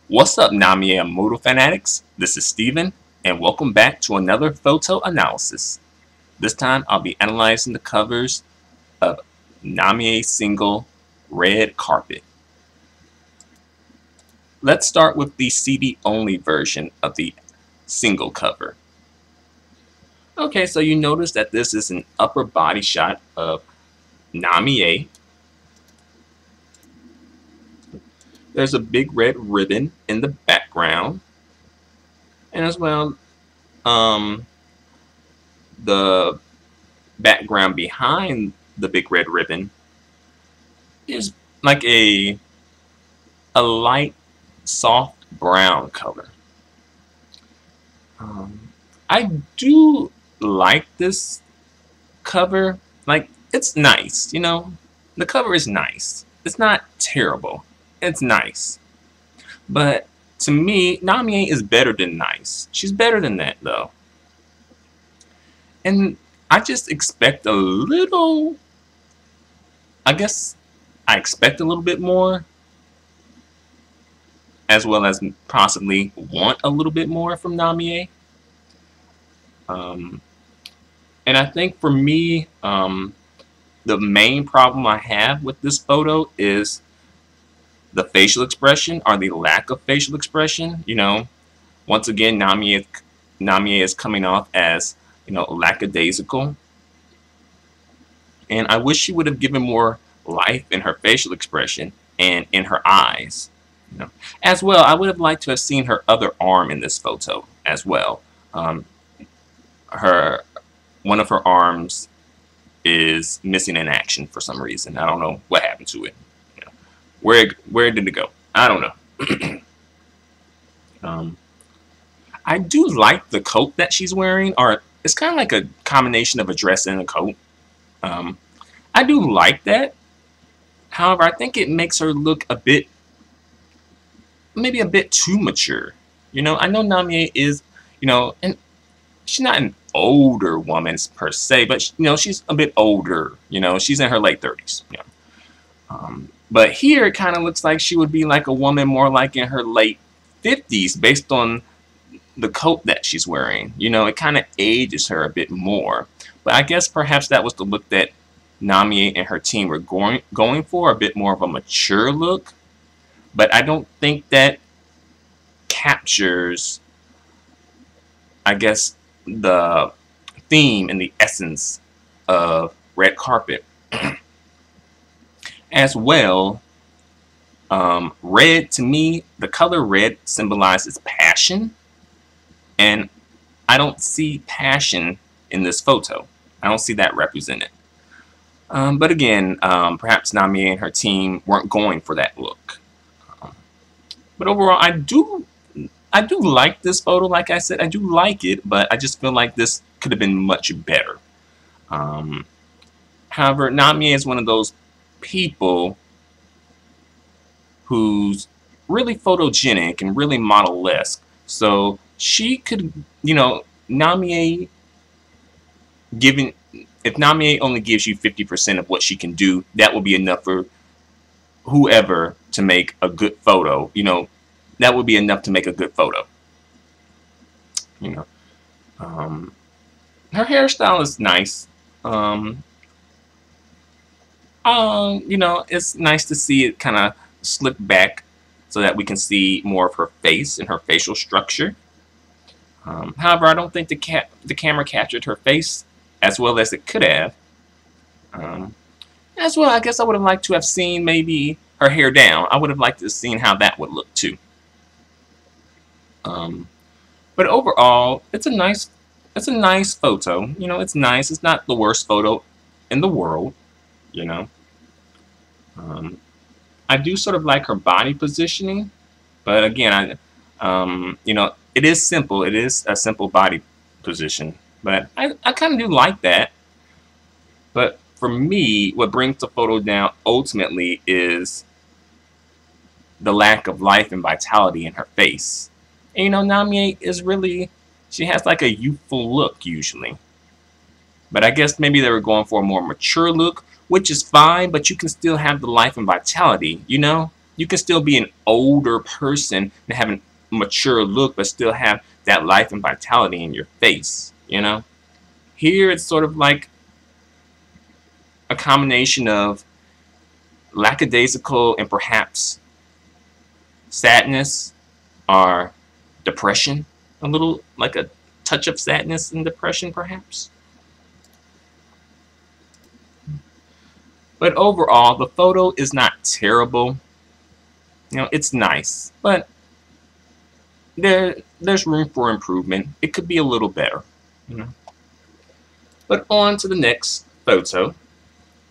What's up, Namie Amuro fanatics? This is Steven, and welcome back to another photo analysis. This time I'll be analyzing the covers of Namie's single Red Carpet. Let's start with the CD-only version of the single cover. Okay, so you notice that this is an upper body shot of Namie. There's a big red ribbon in the background, and as well, the background behind the big red ribbon is like a light, soft brown color. I do like this cover. Like, it's nice, you know? The cover is nice. It's not terrible. It's nice. But to me, Namie is better than nice. She's better than that, though. And I just expect a little, I guess I expect a little bit more, as well as possibly want a little bit more from Namie. And I think for me, the main problem I have with this photo is the facial expression, or the lack of facial expression. You know, once again, Namie is coming off as, you know, lackadaisical. And I wish she would have given more life in her facial expression and in her eyes. You know, as well, I would have liked to have seen her other arm in this photo as well. One of her arms is missing in action for some reason. I don't know what happened to it. You know, where did it go? I don't know. I do like the coat that she's wearing, or it's kind of like a combination of a dress and a coat. I do like that. However, I think it makes her look a bit, maybe a bit too mature. You know, I know Namie is, you know, and she's not an older woman per se, but you know, she's a bit older. You know, she's in her late 30s. You know. But here it kind of looks like she would be like a woman more like in her late 50s based on the coat that she's wearing. You know, it kind of ages her a bit more. But I guess perhaps that was the look that Namie and her team were going for, a bit more of a mature look. But I don't think that captures, I guess, the theme and the essence of Red Carpet. As well, red, to me, the color red symbolizes passion, and I don't see passion in this photo. I don't see that represented. But again, perhaps Namie and her team weren't going for that look. But overall, I do like this photo. Like I said, I do like it, but I just feel like this could have been much better. However, Namie is one of those people who's really photogenic and really model-esque. So she could, you know, Namie giving, if Namie only gives you 50% of what she can do, that will be enough for whoever to make a good photo. You know, that would be enough to make a good photo. You know, her hairstyle is nice. You know, it's nice to see it kind of slip back so that we can see more of her face and her facial structure. However, I don't think the camera captured her face as well as it could have. As well, I guess I would have liked to have seen maybe her hair down. I would have liked to have seen how that would look too. But overall, it's a nice photo. You know, it's nice. It's not the worst photo in the world. You know, I do sort of like her body positioning, but again, you know, it is simple. It is a simple body position, but I kind of do like that. But for me, what brings the photo down ultimately is the lack of life and vitality in her face. And, you know, Namie is really, she has like a youthful look usually. But I guess maybe they were going for a more mature look, which is fine, but you can still have the life and vitality, you know? you can still be an older person and have a mature look, but still have that life and vitality in your face, you know? Here it's sort of like a combination of lackadaisical and perhaps sadness or depression, a little like a touch of sadness and depression perhaps. But overall, the photo is not terrible. You know, it's nice, but there's room for improvement. It could be a little better, you know. But on to the next photo.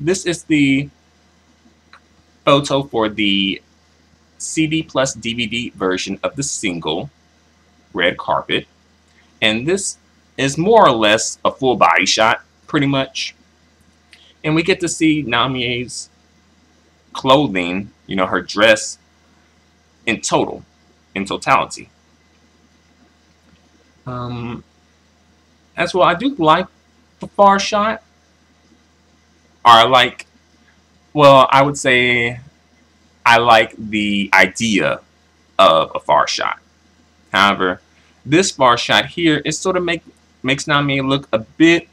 This is the photo for the CD plus DVD version of the single Red Carpet. And this is more or less a full body shot, pretty much. And we get to see Namie's clothing, you know, her dress in totality. As well, I do like the far shot. Or I like, well, I would say I like the idea of a far shot. However, this far shot here, it sort of makes Namie look a bit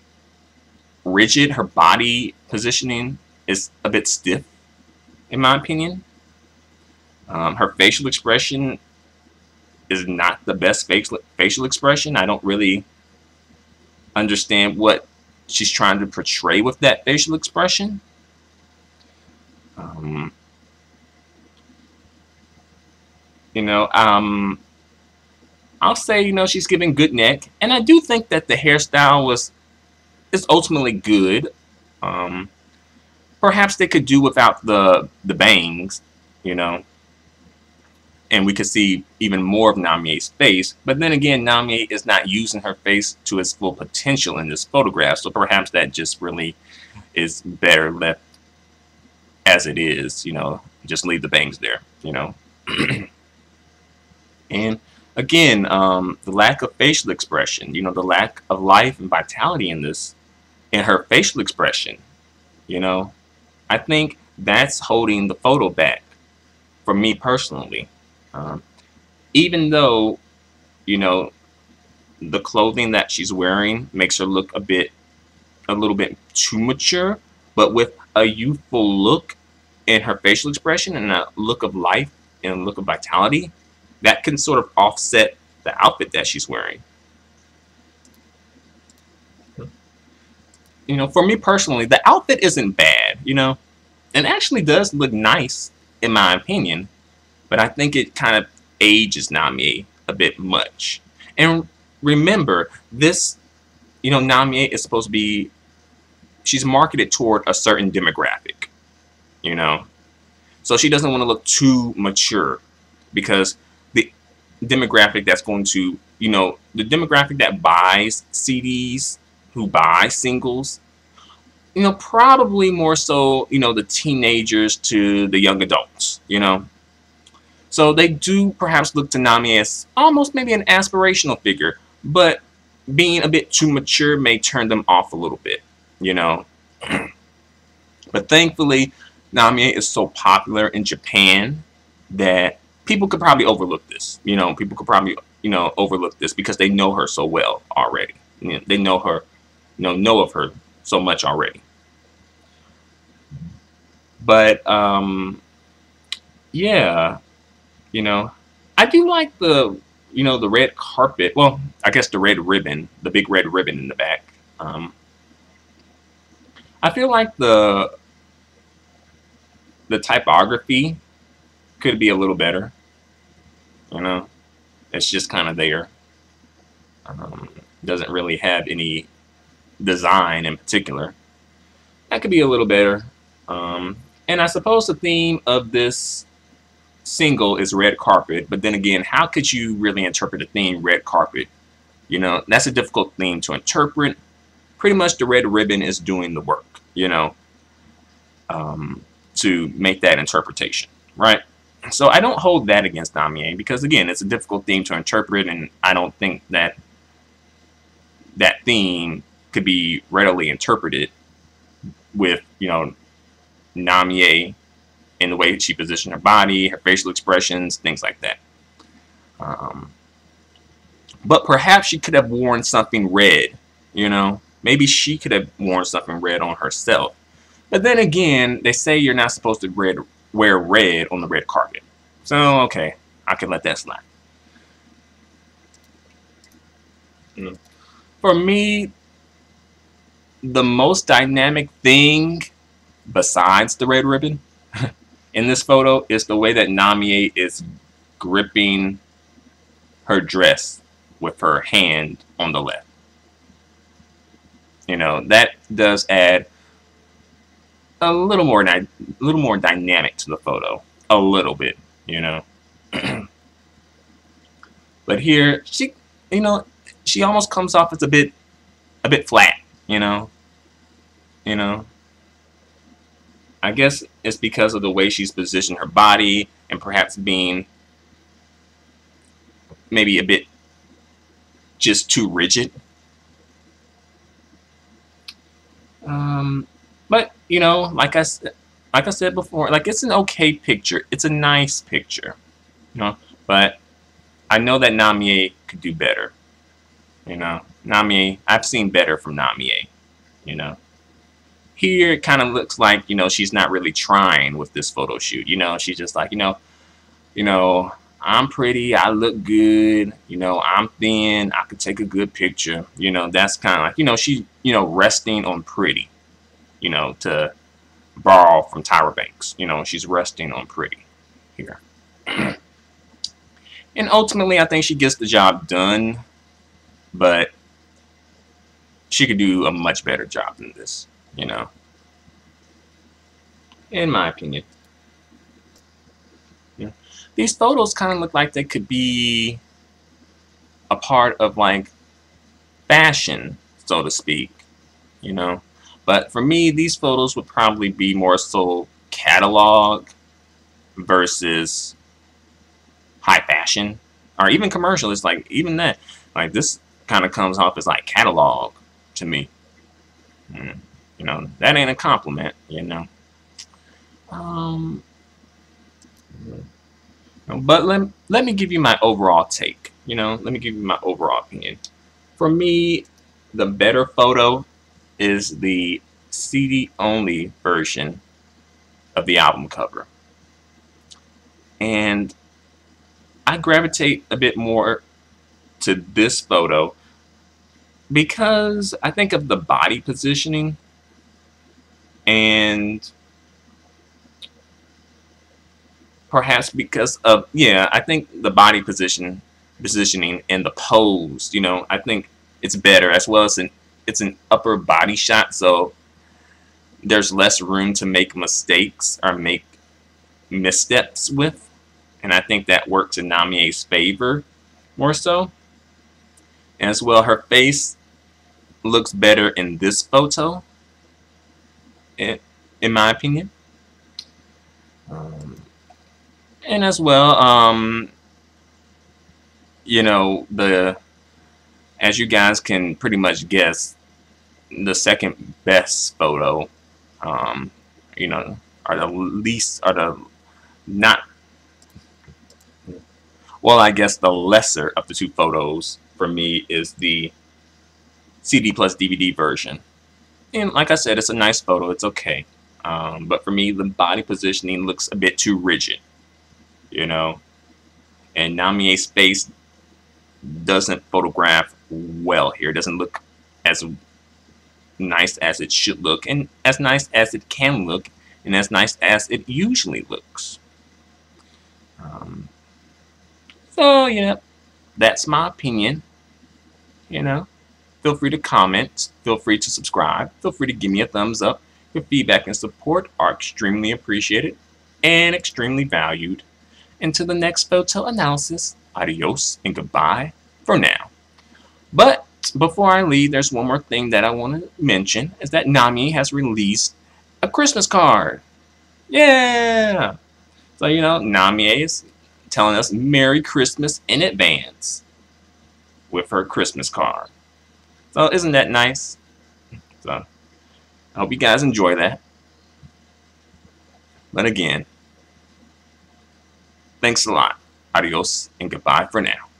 rigid. Her body positioning is a bit stiff, in my opinion. Her facial expression is not the best facial expression. I don't really understand what she's trying to portray with that facial expression. You know, I'll say, you know, she's giving good neck, and I do think that the hairstyle is ultimately good. Perhaps they could do without the bangs, you know, and we could see even more of Namie's face. But then again, Namie is not using her face to its full potential in this photograph, so perhaps that just really is better left as it is, you know, just leave the bangs there, you know. And again, the lack of facial expression, you know, the lack of life and vitality in her facial expression, you know, I think that's holding the photo back for me personally. Even though, you know, the clothing that she's wearing makes her look a little bit too mature, but with a youthful look in her facial expression and a look of life and a look of vitality, that can sort of offset the outfit that she's wearing. You know, for me personally, the outfit isn't bad, you know. It actually does look nice, in my opinion, but I think it kind of ages Namie a bit much. And remember, this, you know, Namie is supposed to be, she's marketed toward a certain demographic, you know. So she doesn't want to look too mature, because the demographic that's going to, you know, the demographic that buys CDs, who buy singles, you know, probably more so, you know, the teenagers to the young adults, you know. So they do perhaps look to Namie as almost maybe an aspirational figure, but being a bit too mature may turn them off a little bit, you know. But thankfully, Namie is so popular in Japan that people could probably overlook this. You know, people could probably, you know, overlook this because they know her so well already. You know, they know her, you know of her so much already. But yeah, you know, I do like the, you know, the red carpet. Well, I guess the red ribbon, the big red ribbon in the back. I feel like the typography could be a little better. You know, it's just kind of there. Doesn't really have any design in particular. That could be a little better. And I suppose the theme of this single is red carpet, but then again, how could you really interpret the theme red carpet? You know, that's a difficult theme to interpret. Pretty much the red ribbon is doing the work, you know, to make that interpretation, right? So I don't hold that against Namie, because again, it's a difficult theme to interpret, and I don't think that that theme could be readily interpreted with, you know, Namie in the way she positioned her body, her facial expressions, things like that. But perhaps she could have worn something red, you know? Maybe she could have worn something red on herself. But then again, they say you're not supposed to wear red on the red carpet. So, okay, I can let that slide. For me, the most dynamic thing besides the red ribbon in this photo is the way that Namie is gripping her dress with her hand on the left. You know, that does add a little more dynamic to the photo, a little bit, you know. But here, she almost comes off as a bit flat, you know. I guess it's because of the way she's positioned her body and perhaps being maybe a bit just too rigid. But you know, like I said before, like, it's an okay picture. It's a nice picture, you know. But I know that Namie could do better. You know, Namie, I've seen better from Namie. You know, here it kind of looks like, you know, she's not really trying with this photo shoot. You know, she's just like, you know, I'm pretty, I look good, you know, I'm thin, I could take a good picture. You know, that's kind of like, you know, she, you know, resting on pretty, you know, to borrow from Tyra Banks. You know, she's resting on pretty here. And ultimately, I think she gets the job done, but she could do a much better job than this, you know, in my opinion. Yeah. These photos kind of look like they could be a part of, like, fashion, so to speak, you know. But for me, these photos would probably be more so catalog versus high fashion, or even commercial. It's like, even that, like, this kind of comes off as like catalog to me. You know, that ain't a compliment, you know. But let me give you my overall take. You know, let me give you my overall opinion. For me, the better photo is the CD only version of the album cover, and I gravitate a bit more to this photo because I think of the body positioning, and perhaps because of, yeah, I think the body positioning and the pose, you know, I think it's better, as well as it's an upper body shot, so there's less room to make mistakes or make missteps with, and I think that works in Namie's favor more so. And as well, her face looks better in this photo, in my opinion. And as well, you know, as you guys can pretty much guess, the second best photo, you know, are not, well, I guess the lesser of the two photos for me is the CD plus DVD version. And like I said, it's a nice photo, it's okay. But for me, the body positioning looks a bit too rigid, you know. And Namie's face doesn't photograph well here. It doesn't look as nice as it should look, and as nice as it can look, and as nice as it usually looks. So, yeah, that's my opinion, you know. Feel free to comment, feel free to subscribe, feel free to give me a thumbs up. Your feedback and support are extremely appreciated and extremely valued. Until the next photo analysis, adios and goodbye for now. But before I leave, there's one more thing that I want to mention, is that Namie has released a Christmas card. Yeah! So, you know, Namie is telling us Merry Christmas in advance with her Christmas card. So isn't that nice? So I hope you guys enjoy that. But again, Thanks a lot. Adios and goodbye for now.